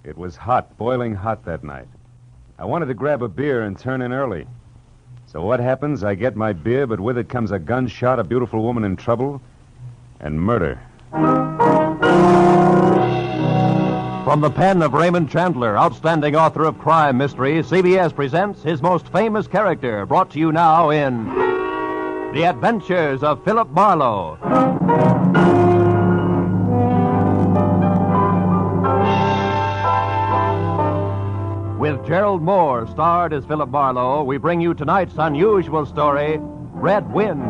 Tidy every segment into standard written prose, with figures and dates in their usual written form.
It was hot, boiling hot that night. I wanted to grab a beer and turn in early. So what happens? I get my beer, but with it comes a gunshot, a beautiful woman in trouble, and murder. From the pen of Raymond Chandler, outstanding author of crime mysteries, CBS presents his most famous character, brought to you now in The Adventures of Philip Marlowe. With Gerald Mohr starred as Philip Marlowe, we bring you tonight's unusual story, Red Wind.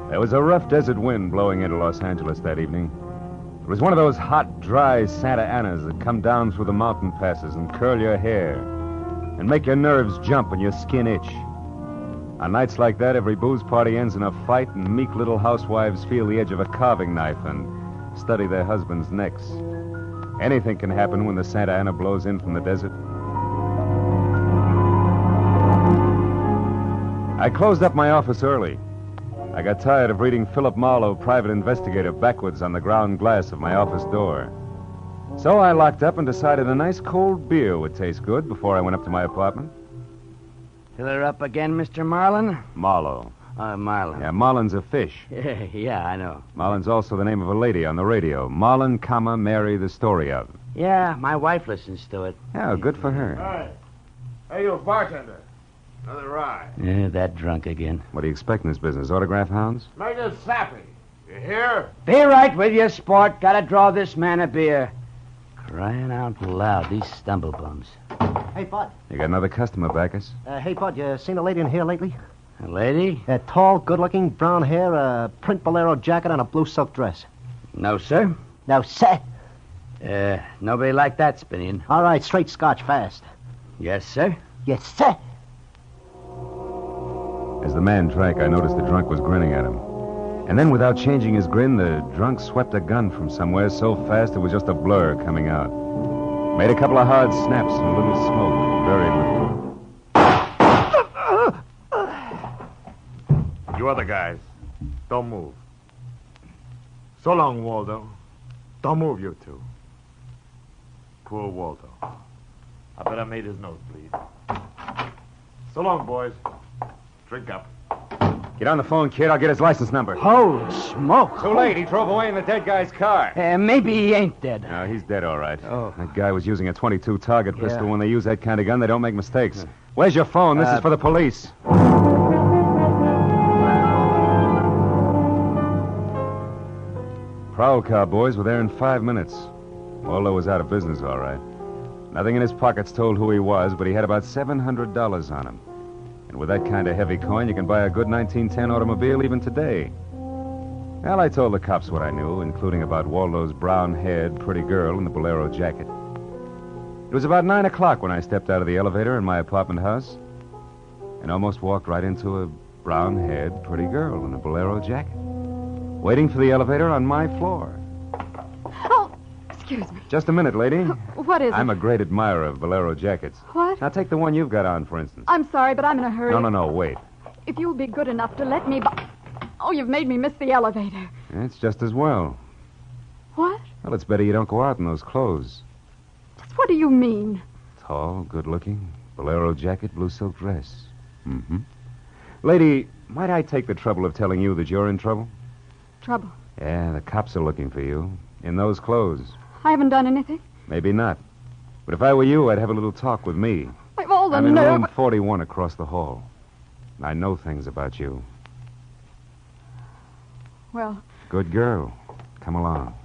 There was a rough desert wind blowing into Los Angeles that evening. It was one of those hot, dry Santa Anas that come down through the mountain passes and curl your hair and make your nerves jump and your skin itch. On nights like that, every booze party ends in a fight, and meek little housewives feel the edge of a carving knife and study their husbands' necks. Anything can happen when the Santa Ana blows in from the desert. I closed up my office early. I got tired of reading Philip Marlowe, private investigator, backwards on the ground glass of my office door. So I locked up and decided a nice cold beer would taste good before I went up to my apartment. Fill her up again, Mr. Marlin? Marlowe. Marlin. Yeah, Marlin's a fish. Yeah, I know. Marlin's also the name of a lady on the radio. Marlin, Mary, the story of. Yeah, my wife listens to it. Yeah, good for her. Hey. Hey, you bartender. Another rye. Yeah, that drunk again. What do you expect in this business? Autograph hounds? Make it sappy. You hear? Be right with you, sport. Gotta draw this man a beer. Crying out loud, these stumblebums. Hey, Bud. You got another customer, Bacchus? Hey, Bud, you seen a lady in here lately? A lady? Tall, good-looking, brown hair, a print bolero jacket, and a blue silk dress. No, sir. No, sir. Nobody like that, Spinian. All right, straight scotch, fast. Yes, sir. Yes, sir. As the man drank, I noticed the drunk was grinning at him. And then, without changing his grin, the drunk swept a gun from somewhere so fast it was just a blur coming out. Made a couple of hard snaps and a little smoke, buried with... You other guys, don't move. So long, Waldo. Don't move, you two. Poor Waldo. I bet I made his nose bleed. So long, boys. Drink up. Get on the phone, kid. I'll get his license number. Holy smoke. Too late. He drove away in the dead guy's car. Maybe he ain't dead. No, he's dead, all right. Oh. That guy was using a .22 target pistol. Yeah. When they use that kind of gun, they don't make mistakes. Where's your phone? This is for the police. Prowl car boys were there in 5 minutes. Waldo was out of business, all right. Nothing in his pockets told who he was, but he had about $700 on him. And with that kind of heavy coin, you can buy a good 1910 automobile even today. Well, I told the cops what I knew, including about Waldo's brown-haired, pretty girl in the bolero jacket. It was about 9 o'clock when I stepped out of the elevator in my apartment house and almost walked right into a brown-haired, pretty girl in a bolero jacket, waiting for the elevator on my floor. Oh, excuse me. Just a minute, lady. What is it? I'm a great admirer of bolero jackets. What? Now, take the one you've got on, for instance. I'm sorry, but I'm in a hurry. No, wait. If you'll be good enough to let me... Oh, you've made me miss the elevator. It's just as well. What? Well, it's better you don't go out in those clothes. Just what do you mean? Tall, good-looking, bolero jacket, blue silk dress. Mm-hmm. Lady, might I take the trouble of telling you that you're in trouble? Trouble. Yeah, the cops are looking for you. In those clothes. I haven't done anything. Maybe not. But if I were you, I'd have a little talk with me. I've all the I'm in nerve... room 41 across the hall. I know things about you. Well... Good girl. Come along.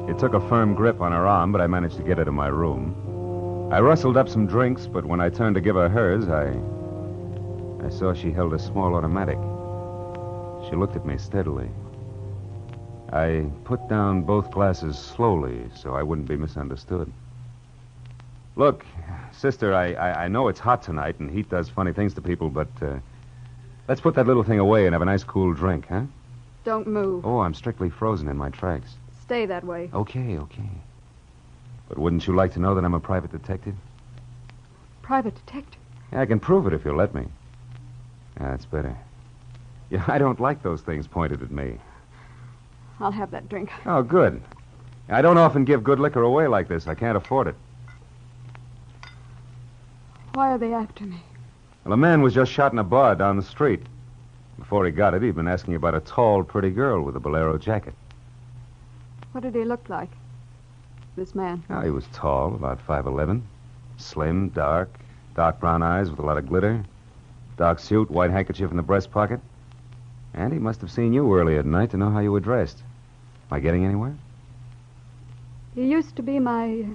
It took a firm grip on her arm, but I managed to get her to my room. I rustled up some drinks, but when I turned to give her hers, I saw she held a small automatic. She looked at me steadily. I put down both glasses slowly so I wouldn't be misunderstood. Look, sister, I know it's hot tonight and heat does funny things to people, but let's put that little thing away and have a nice cool drink, huh? Don't move. Oh, I'm strictly frozen in my tracks. Stay that way. Okay. But wouldn't you like to know that I'm a private detective? Private detective? Yeah, I can prove it if you'll let me. Yeah, that's better. Yeah, I don't like those things pointed at me. I'll have that drink. Oh, good. I don't often give good liquor away like this. I can't afford it. Why are they after me? Well, a man was just shot in a bar down the street. Before he got it, he'd been asking about a tall, pretty girl with a bolero jacket. What did he look like? This man. Oh, he was tall, about 5'11". Slim, dark brown eyes with a lot of glitter. Dark suit, white handkerchief in the breast pocket. And he must have seen you earlier tonight to know how you were dressed. Am I getting anywhere? He used to be my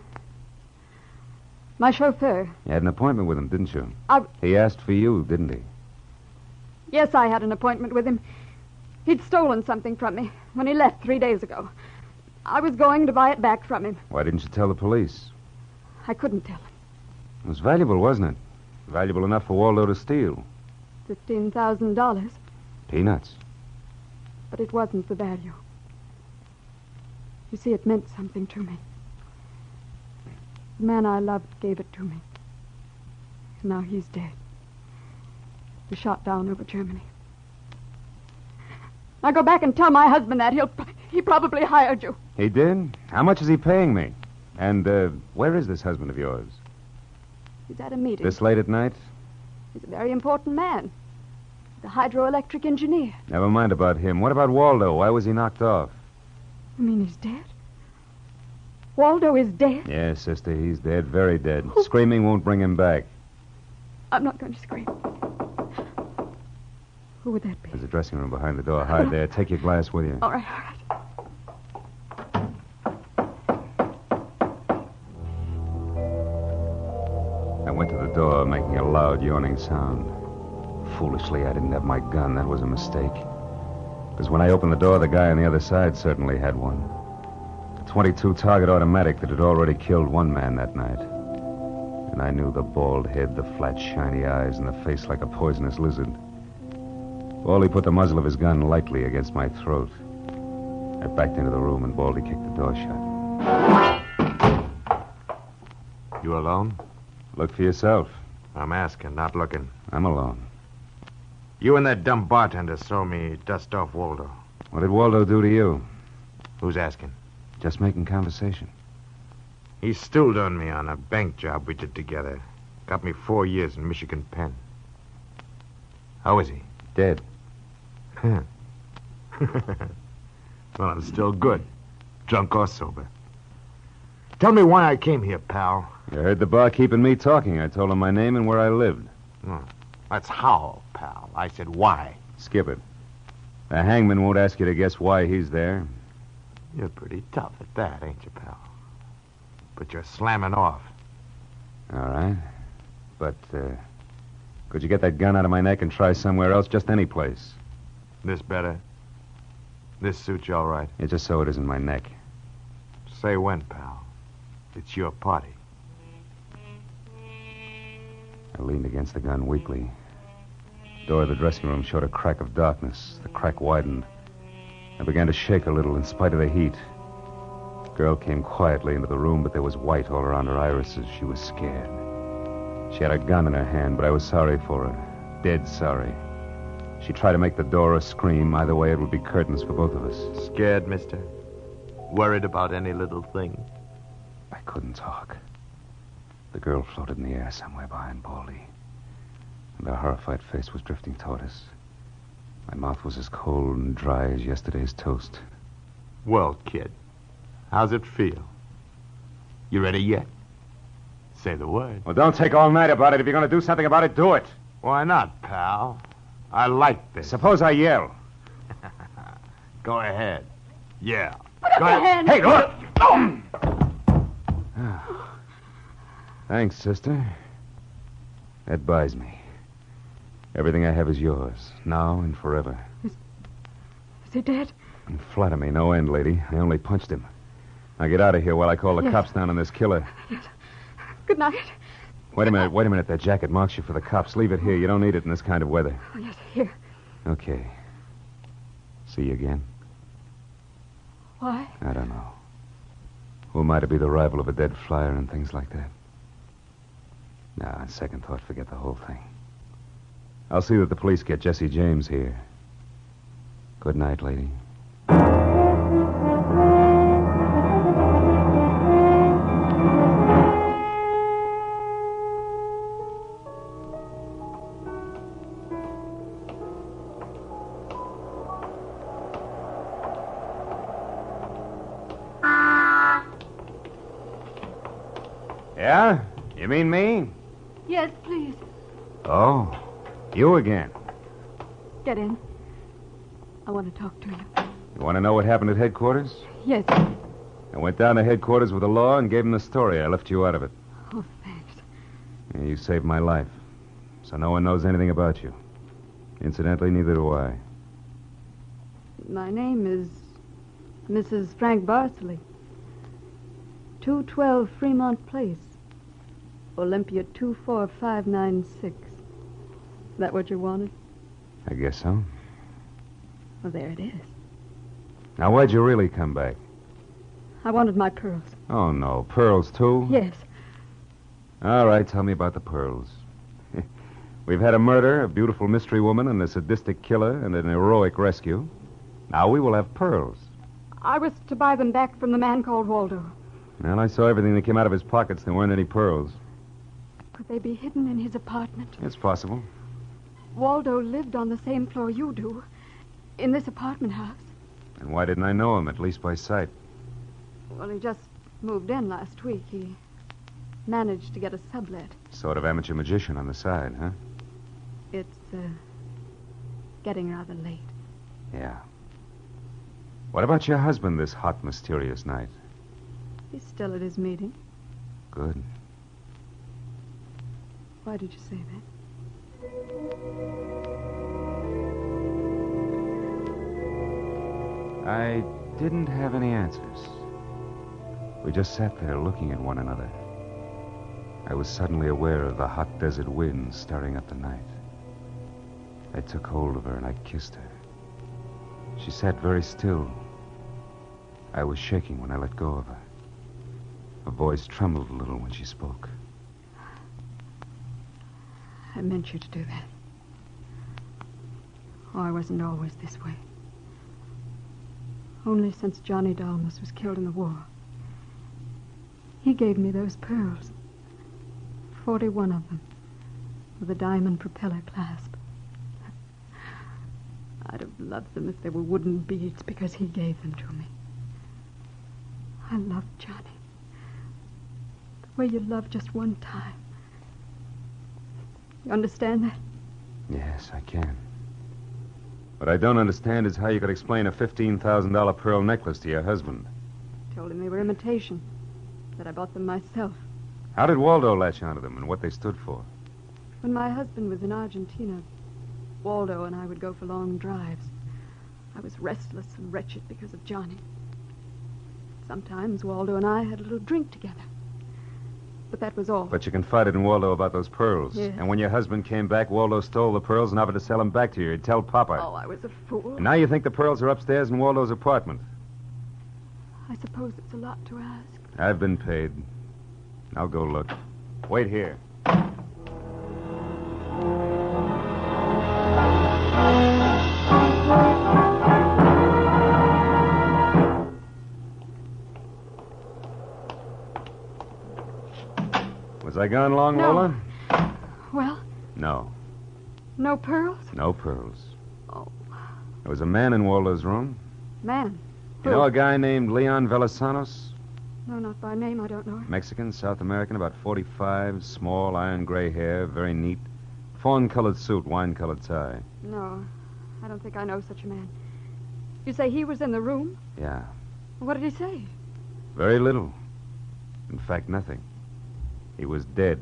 chauffeur. You had an appointment with him, didn't you? I... He asked for you, didn't he? Yes, I had an appointment with him. He'd stolen something from me when he left 3 days ago. I was going to buy it back from him. Why didn't you tell the police? I couldn't tell him. It was valuable, wasn't it? Valuable enough for Waldo to steal. $15,000. Peanuts. But it wasn't the value. You see, it meant something to me. The man I loved gave it to me. And now he's dead. He was shot down over Germany. Now go back and tell my husband that. He probably hired you. He did? How much is he paying me? And, where is this husband of yours? He's at a meeting. This late at night? He's a very important man. The hydroelectric engineer. Never mind about him. What about Waldo? Why was he knocked off? You mean he's dead? Waldo is dead? Yes, sister, he's dead, very dead. Screaming won't bring him back. I'm not going to scream. Who would that be? There's a dressing room behind the door. Hide there. Take your glass with you. All right, all right. I went to the door, making a loud, yawning sound. Foolishly, I didn't have my gun. That was a mistake. Because when I opened the door, the guy on the other side certainly had one. A .22 target automatic that had already killed one man that night. And I knew the bald head, the flat, shiny eyes, and the face like a poisonous lizard. Baldy put the muzzle of his gun lightly against my throat. I backed into the room, and Baldy kicked the door shut. You alone? Look for yourself. I'm asking, not looking. I'm alone. You and that dumb bartender saw me dust off Waldo. What did Waldo do to you? Who's asking? Just making conversation. He stooled on me on a bank job we did together. Got me 4 years in Michigan Penn. How is he? Dead. Well, I'm still good. Drunk or sober. Tell me why I came here, pal. You heard the barkeep and me talking. I told him my name and where I lived. Oh, that's how, pal. I said why. Skip it. The hangman won't ask you to guess why he's there. You're pretty tough at that, ain't you, pal? But you're slamming off. All right. But, could you get that gun out of my neck and try somewhere else? Just any place. This better? This suits you all right? Yeah, just so it isn't my neck. Say when, pal. It's your party. I leaned against the gun weakly. The door of the dressing room showed a crack of darkness. The crack widened. I began to shake a little in spite of the heat. The girl came quietly into the room, but there was white all around her irises. She was scared. She had a gun in her hand, but I was sorry for her. Dead sorry. She tried to make the door a scream. Either way, it would be curtains for both of us. Scared, mister? Worried about any little thing? I couldn't talk. The girl floated in the air somewhere behind Baldy. And her horrified face was drifting toward us. My mouth was as cold and dry as yesterday's toast. Well, kid, how's it feel? You ready yet? Say the word. Well, don't take all night about it. If you're going to do something about it, do it. Why not, pal? I like this. Suppose I yell. Go ahead. Yeah. Put up your hand. Hey, look! Thanks, sister. That buys me. Everything I have is yours, now and forever. Is he dead? And flatter me, no end, lady. I only punched him. Now get out of here while I call the Yes. cops down on this killer. Yes. Good night. Wait a minute. That jacket marks you for the cops. Leave it here. You don't need it in this kind of weather. Oh, yes, here. Okay. See you again? Why? I don't know. Who am I to be the rival of a dead flyer and things like that? Nah, on second thought, forget the whole thing. I'll see that the police get Jesse James here. Good night, lady. Yeah? You mean me? Yes, please. Oh, you again. Get in. I want to talk to you. You want to know what happened at headquarters? Yes. I went down to headquarters with the law and gave them the story. I left you out of it. Oh, thanks. Yeah, you saved my life. So no one knows anything about you. Incidentally, neither do I. My name is Mrs. Frank Barsley. 212 Fremont Place. Olympia 24596. That what you wanted? I guess so. Well, there it is. Now, why'd you really come back? I wanted my pearls. Oh, no. Pearls, too? Yes. All right, tell me about the pearls. We've had a murder, a beautiful mystery woman, and a sadistic killer, and an heroic rescue. Now we will have pearls. I was to buy them back from the man called Waldo. Well, I saw everything that came out of his pockets. There weren't any pearls. Could they be hidden in his apartment? It's possible. Waldo lived on the same floor you do, in this apartment house. And why didn't I know him, at least by sight? Well, he just moved in last week. He managed to get a sublet. Sort of amateur magician on the side, huh? It's, getting rather late. Yeah. What about your husband this hot, mysterious night? He's still at his meeting. Good. Why did you say that? I didn't have any answers. We just sat there looking at one another. I was suddenly aware of the hot desert wind stirring up the night. I took hold of her and I kissed her. She sat very still. I was shaking when I let go of her. Her voice trembled a little when she spoke. I meant you to do that. Oh, I wasn't always this way. Only since Johnny Dalmas was killed in the war. He gave me those pearls. 41 of them. With a diamond propeller clasp. I'd have loved them if they were wooden beads because he gave them to me. I loved Johnny. The way you love just one time. You understand that? Yes, I can. What I don't understand is how you could explain a $15,000 pearl necklace to your husband. Told him they were imitation. That I bought them myself. How did Waldo latch onto them and what they stood for? When my husband was in Argentina, Waldo and I would go for long drives. I was restless and wretched because of Johnny. Sometimes Waldo and I had a little drink together. But that was all. But you confided in Waldo about those pearls. Yes. And when your husband came back, Waldo stole the pearls and offered to sell them back to you. He'd tell Papa. Oh, I was a fool. And now you think the pearls are upstairs in Waldo's apartment. I suppose it's a lot to ask. I've been paid. I'll go look. Wait here. Was I gone long, No. Lola? Well, No. no pearls? No pearls. Oh, There was a man in Waldo's room. man. You know a guy named Leon Velasanos? No, not by name. I don't know him. Mexican, South American, about 45, small, iron gray hair, very neat. Fawn-colored suit, wine-colored tie. No, I don't think I know such a man. You say he was in the room? Yeah. What did he say? Very little. In fact, nothing. He was dead.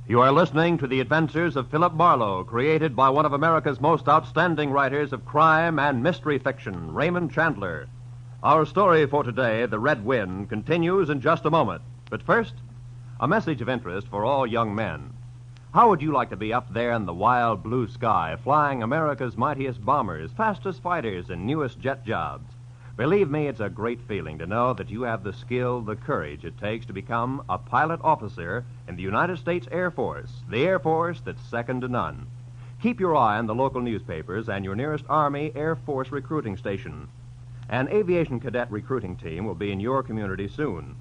You are listening to the adventures of Philip Marlowe, created by one of America's most outstanding writers of crime and mystery fiction, Raymond Chandler. Our story for today, The Red Wind, continues in just a moment. But first, a message of interest for all young men. How would you like to be up there in the wild blue sky, flying America's mightiest bombers, fastest fighters, and newest jet jobs? Believe me, it's a great feeling to know that you have the skill, the courage it takes to become a pilot officer in the United States Air Force, the Air Force that's second to none. Keep your eye on the local newspapers and your nearest Army Air Force recruiting station. An aviation cadet recruiting team will be in your community soon.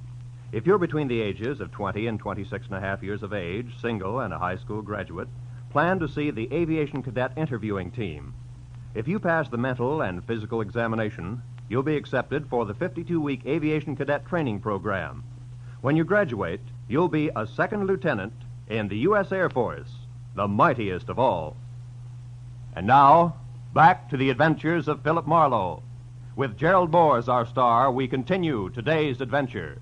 If you're between the ages of 20 and 26 and a half years of age, single and a high school graduate, plan to see the aviation cadet interviewing team. If you pass the mental and physical examination, you'll be accepted for the 52-week aviation cadet training program. When you graduate, you'll be a second lieutenant in the U.S. Air Force, the mightiest of all. And now, back to the adventures of Philip Marlowe. With Gerald Mohr as our star, we continue today's adventure.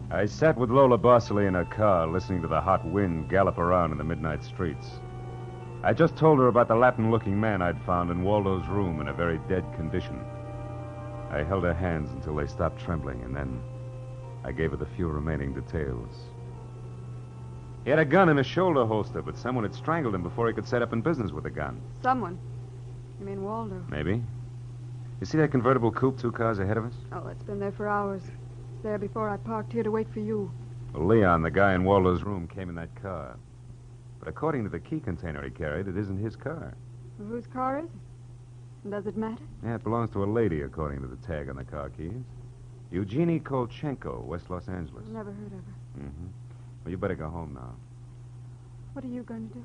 I sat with Lola Bosley in her car, listening to the hot wind gallop around in the midnight streets. I just told her about the Latin-looking man I'd found in Waldo's room in a very dead condition. I held her hands until they stopped trembling, and then I gave her the few remaining details. He had a gun in his shoulder holster, but someone had strangled him before he could set up in business with a gun. Someone? You mean Waldo? Maybe. You see that convertible coupe 2 cars ahead of us? Oh, it's been there for hours. It's there before I parked here to wait for you. Well, Leon, the guy in Waldo's room, came in that car. But according to the key container he carried, it isn't his car. Well, whose car is it? And does it matter? Yeah, it belongs to a lady, according to the tag on the car keys. Eugenie Kolchenko, West Los Angeles. Never heard of her. Mm-hmm. Well, you better go home now. What are you going to do?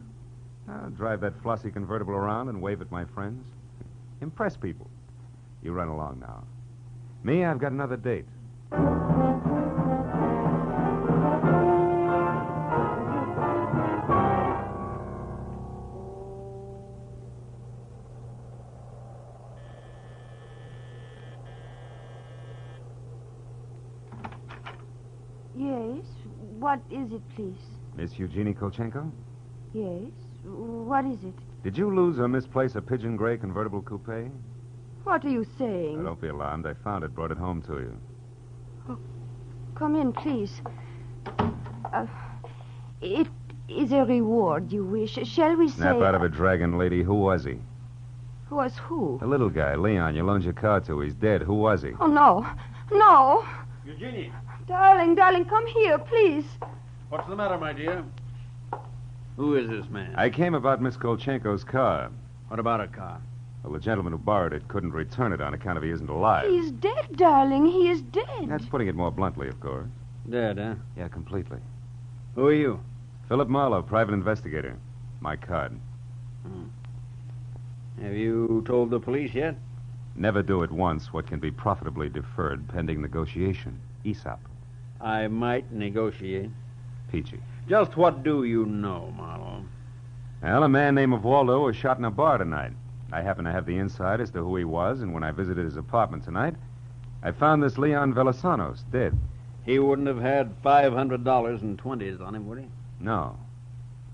I'll drive that flossy convertible around and wave at my friends. Impress people. You run along now. Me, I've got another date. Yes? What is it, please? Miss Eugenie Kolchenko? Yes? What is it? Did you lose or misplace a pigeon gray convertible coupe? What are you saying? Now, don't be alarmed. I found it, brought it home to you. Oh, come in, please. It is a reward you wish. Shall we say... Snap out of it, dragon lady. Who was he? Who was who? The little guy, Leon. You loaned your car to. He's dead. Who was he? Oh, no. No. Eugenie, Darling, come here, please. what's the matter, my dear? Who is this man? I came about Miss Kolchenko's car. What about a car? Well, the gentleman who borrowed it couldn't return it on account of he isn't alive. He's dead, darling. He is dead. That's putting it more bluntly, of course. Dead, huh? Yeah, completely. Who are you? Philip Marlowe, private investigator. My card. Have you told the police yet? Never do at once what can be profitably deferred pending negotiation. Aesop. I might negotiate. Peachy. Just what do you know, Marlowe? Well, a man named Waldo was shot in a bar tonight. I happen to have the inside as to who he was, and when I visited his apartment tonight, I found this Leon Velasanos dead. He wouldn't have had $500 in 20s on him, would he? No.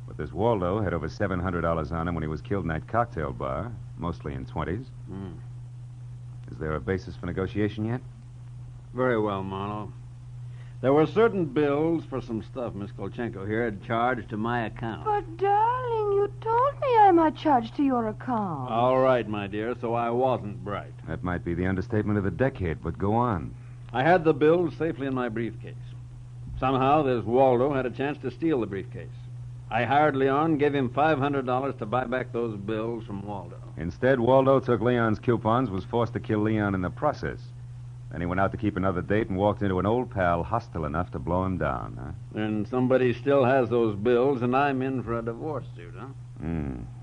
But this Waldo had over $700 on him when he was killed in that cocktail bar, mostly in 20s. Is there a basis for negotiation yet? Very well, Marlowe. There were certain bills for some stuff Miss Kolchenko here had charged to my account. But, darling, you told me I might charge to your account. All right, my dear, so I wasn't bright. That might be the understatement of the decade, but go on. I had the bills safely in my briefcase. Somehow, this Waldo had a chance to steal the briefcase. I hired Leon, gave him $500 to buy back those bills from Waldo. Instead, Waldo took Leon's coupons, was forced to kill Leon in the process. Then he went out to keep another date and walked into an old pal hostile enough to blow him down, huh? And somebody still has those bills, and I'm in for a divorce suit, huh?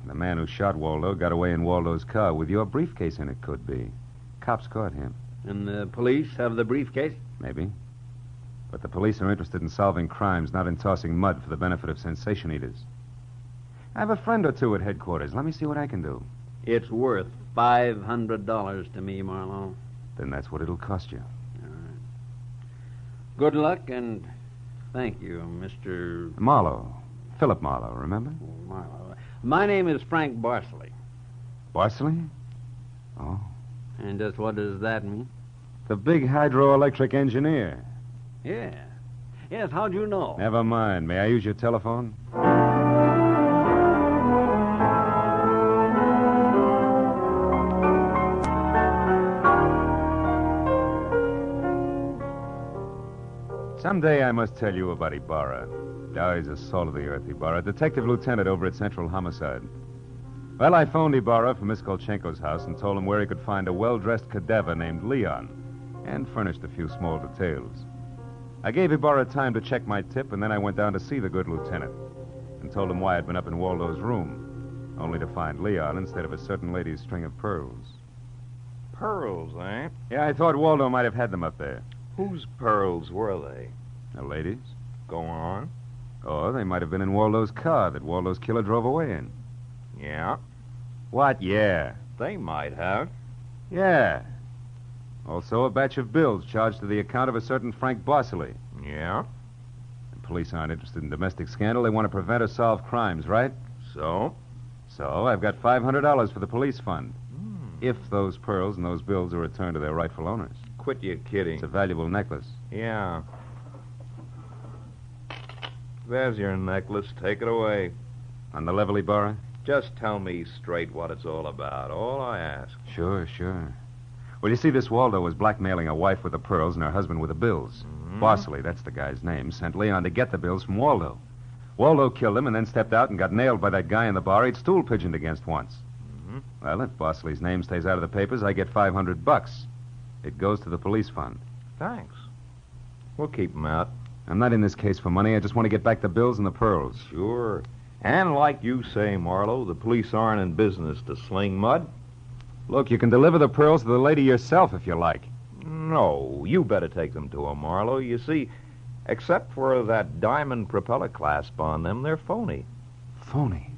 The man who shot Waldo got away in Waldo's car with your briefcase in it, could be. Cops caught him. And the police have the briefcase? Maybe. But the police are interested in solving crimes, not in tossing mud for the benefit of sensation eaters. I have a friend or two at headquarters. Let me see what I can do. It's worth $500 to me, Marlowe. Then that's what it'll cost you. All right. Good luck, and thank you, Mr. Marlowe. Philip Marlowe, remember? Marlowe. My name is Frank Barsley. Barsley? Oh. And just what does that mean? The big hydroelectric engineer. Yeah. Yes, how'd you know? Never mind. May I use your telephone? Someday I must tell you about Ibarra. Oh, he's a soul of the earth, Ibarra. Detective lieutenant over at Central Homicide. Well, I phoned Ibarra from Miss Kolchenko's house and told him where he could find a well-dressed cadaver named Leon, and furnished a few small details. I gave Ibarra time to check my tip, and then I went down to see the good lieutenant and told him why I'd been up in Waldo's room, only to find Leon instead of a certain lady's string of pearls. Pearls, eh? Yeah, I thought Waldo might have had them up there. Whose pearls were they? The ladies? Go on. Or they might have been in Waldo's car that Waldo's killer drove away in. Yeah, What? Yeah. they might have. Yeah. Also a batch of bills charged to the account of a certain Frank Bosley. Yeah, The police aren't interested in domestic scandal. They want to prevent or solve crimes, right? so? So I've got $500 for the police fund. If those pearls and those bills are returned to their rightful owners. Quit your kidding. It's a valuable necklace. Yeah. There's your necklace. Take it away. On the level, Ibarra? Just tell me straight what it's all about. All I ask. Sure. Well, you see, this Waldo was blackmailing a wife with the pearls and her husband with the bills. Bosley, that's the guy's name, sent Leon to get the bills from Waldo. Waldo killed him and then stepped out and got nailed by that guy in the bar he'd stool pigeoned against once. Well, if Bosley's name stays out of the papers, I get $500. It goes to the police fund. Thanks. We'll keep 'em out. I'm not in this case for money. I just want to get back the bills and the pearls. Sure. And like you say, Marlowe, the police aren't in business to sling mud. Look, you can deliver the pearls to the lady yourself if you like. No, you better take them to her, Marlowe. You see, except for that diamond propeller clasp on them, they're phony. Phony.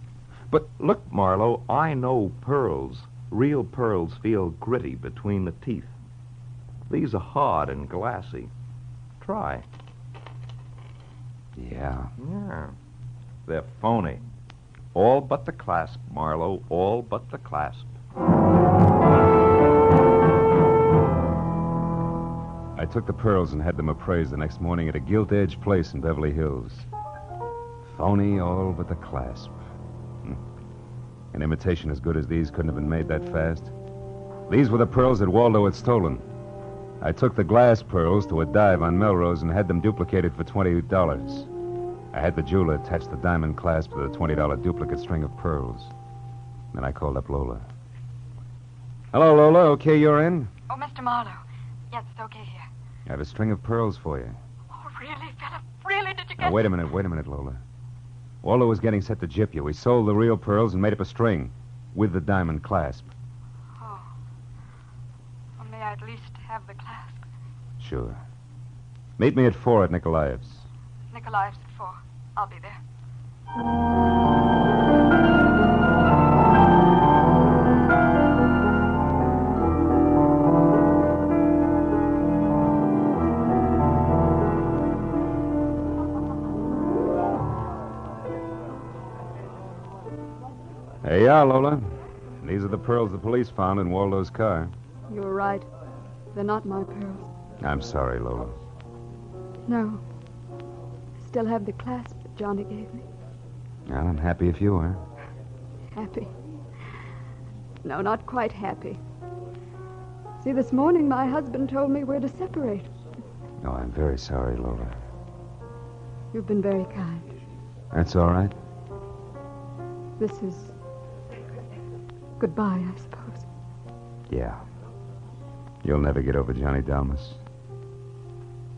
But look, Marlowe, I know pearls. Real pearls feel gritty between the teeth. These are hard and glassy. Try. Yeah. Yeah. They're phony. All but the clasp, Marlowe. All but the clasp. I took the pearls and had them appraised the next morning at a gilt-edged place in Beverly Hills. Phony all but the clasp. An imitation as good as these couldn't have been made that fast. These were the pearls that Waldo had stolen. I took the glass pearls to a dive on Melrose and had them duplicated for $20. I had the jeweler attach the diamond clasp to the $20 duplicate string of pearls. Then I called up Lola. Hello, Lola. Okay, you're in? Oh, Mr. Marlowe. Yes, it's okay here. I have a string of pearls for you. Oh, really, Philip? Really? Did you get... Now, wait a minute, Lola. Waldo was getting set to gyp you. We sold the real pearls and made up a string with the diamond clasp. Oh. Well, may I at least have the clasp? Sure. Meet me at 4 at Nikolaev's. Nikolaev's at 4. I'll be there. Hey, yeah, Lola. These are the pearls the police found in Waldo's car. You were right. They're not my pearls. I'm sorry, Lola. No. I still have the clasp that Johnny gave me. Well, I'm happy if you are. Happy. No, not quite happy. See, this morning my husband told me we're to separate. Oh, I'm very sorry, Lola. You've been very kind. That's all right. This is goodbye, I suppose. Yeah. You'll never get over Johnny Dalmas.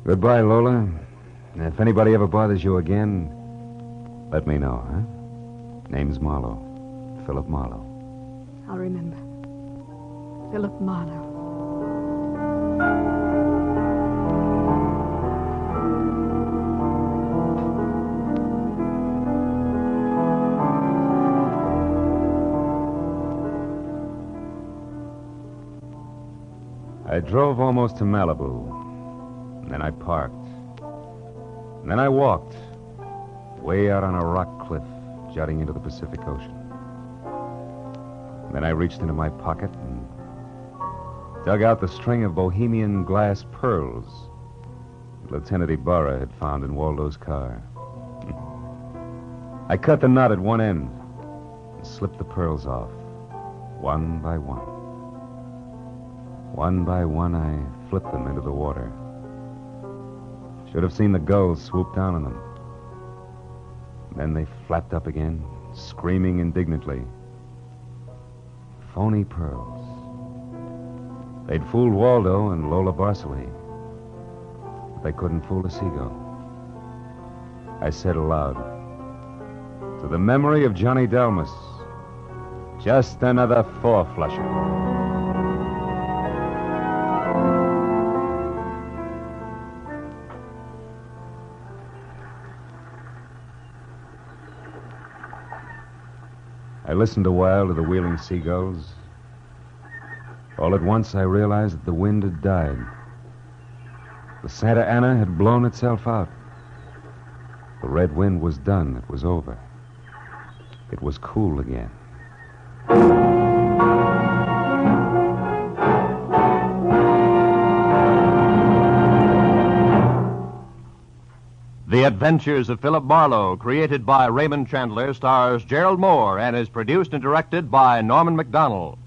Goodbye, Lola. And if anybody ever bothers you again, let me know, huh? Name's Marlowe. Philip Marlowe. I'll remember. Philip Marlowe. I drove almost to Malibu. And then I parked. And then I walked. Way out on a rock cliff, jutting into the Pacific Ocean. And then I reached into my pocket and dug out the string of bohemian glass pearls Lieutenant Ibarra had found in Waldo's car. I cut the knot at one end and slipped the pearls off, one by one. One by one, I flipped them into the water. Should have seen the gulls swoop down on them. Then they flapped up again, screaming indignantly. Phony pearls. They'd fooled Waldo and Lola Barceley, but they couldn't fool a seagull. I said aloud, to the memory of Johnny Delmas, just another four-flusher. I listened a while to the wheeling seagulls. All at once, I realized that the wind had died. The Santa Ana had blown itself out. The red wind was done. It was over. It was cool again. The Adventures of Philip Marlowe, created by Raymond Chandler, stars Gerald Mohr and is produced and directed by Norman MacDonald.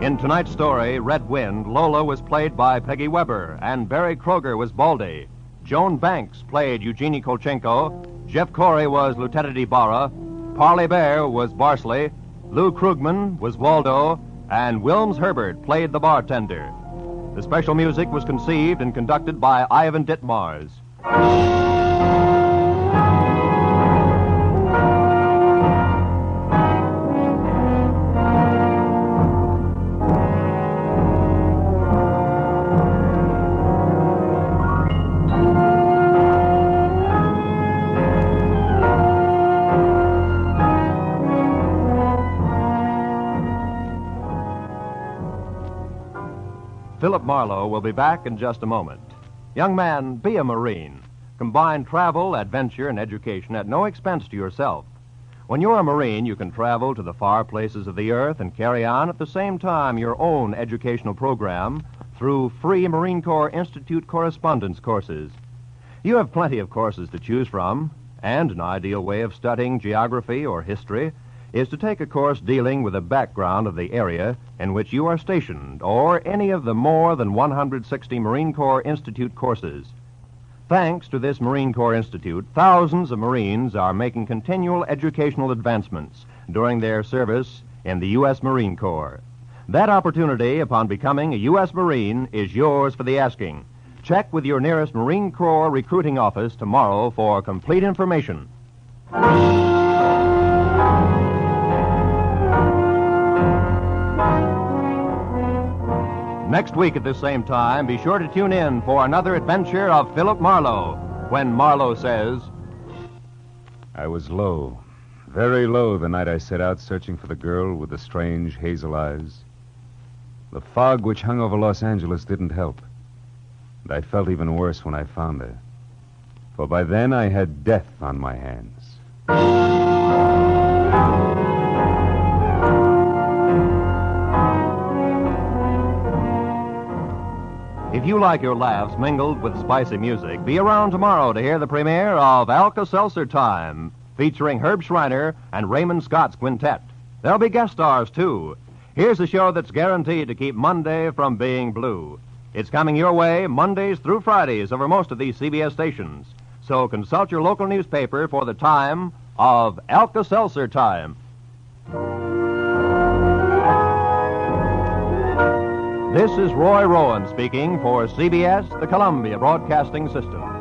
In tonight's story, Red Wind, Lola was played by Peggy Weber, and Barry Kroger was Baldy. Joan Banks played Eugenie Kolchenko. Jeff Corey was Lieutenant Ibarra. Parley Bear was Barsley. Lou Krugman was Waldo. And Wilms Herbert played the bartender. The special music was conceived and conducted by Ivan Ditmars. Philip Marlowe will be back in just a moment. Young man, be a Marine. Combine travel, adventure, and education at no expense to yourself. When you're a Marine, you can travel to the far places of the earth and carry on at the same time your own educational program through free Marine Corps Institute correspondence courses. You have plenty of courses to choose from, and an ideal way of studying geography or history is to take a course dealing with the background of the area in which you are stationed, or any of the more than 160 Marine Corps Institute courses. Thanks to this Marine Corps Institute, thousands of Marines are making continual educational advancements during their service in the U.S. Marine Corps. That opportunity, upon becoming a U.S. Marine, is yours for the asking. Check with your nearest Marine Corps recruiting office tomorrow for complete information. Next week at this same time, be sure to tune in for another adventure of Philip Marlowe, when Marlowe says, I was low, very low the night I set out searching for the girl with the strange hazel eyes. The fog which hung over Los Angeles didn't help. And I felt even worse when I found her. For by then I had death on my hands. If you like your laughs mingled with spicy music, be around tomorrow to hear the premiere of Alka-Seltzer Time, featuring Herb Schreiner and Raymond Scott's quintet. There'll be guest stars, too. Here's a show that's guaranteed to keep Monday from being blue. It's coming your way Mondays through Fridays over most of these CBS stations. So consult your local newspaper for the time of Alka-Seltzer Time. This is Roy Rowan speaking for CBS, the Columbia Broadcasting System.